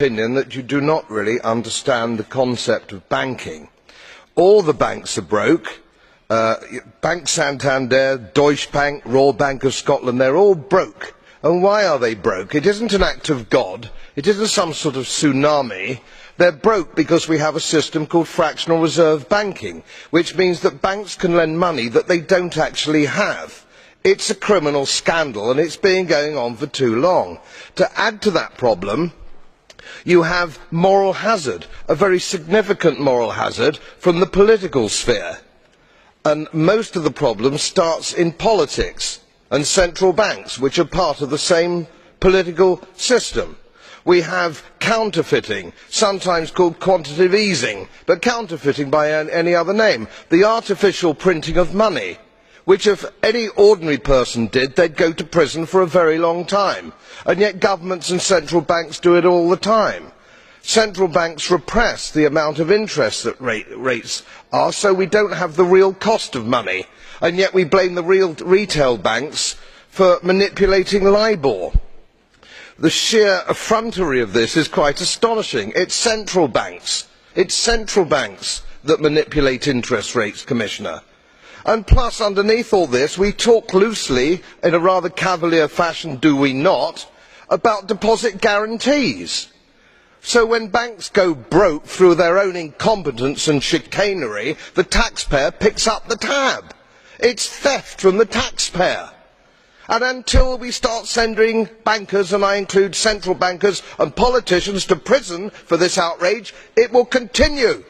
opinion that you do not really understand the concept of banking. All the banks are broke. Bank Santander, Deutsche Bank, Royal Bank of Scotland, they're all broke. And why are they broke? It isn't an act of God. It isn't some sort of tsunami. They're broke because we have a system called fractional reserve banking, which means that banks can lend money that they don't actually have. It's a criminal scandal, and it's been going on for too long. To add to that problem, you have moral hazard, a very significant moral hazard from the political sphere. And most of the problem starts in politics and central banks, which are part of the same political system. We have counterfeiting, sometimes called quantitative easing, but counterfeiting by any other name. The artificial printing of money, which if any ordinary person did, they'd go to prison for a very long time. And yet governments and central banks do it all the time. Central banks repress the amount of interest that rates are, so we don't have the real cost of money. And yet we blame the real retail banks for manipulating LIBOR. The sheer effrontery of this is quite astonishing. It's central banks that manipulate interest rates, Commissioner. And plus, underneath all this, we talk loosely, in a rather cavalier fashion, do we not, about deposit guarantees. So when banks go broke through their own incompetence and chicanery, the taxpayer picks up the tab. It's theft from the taxpayer. And until we start sending bankers, and I include central bankers and politicians, to prison for this outrage, it will continue.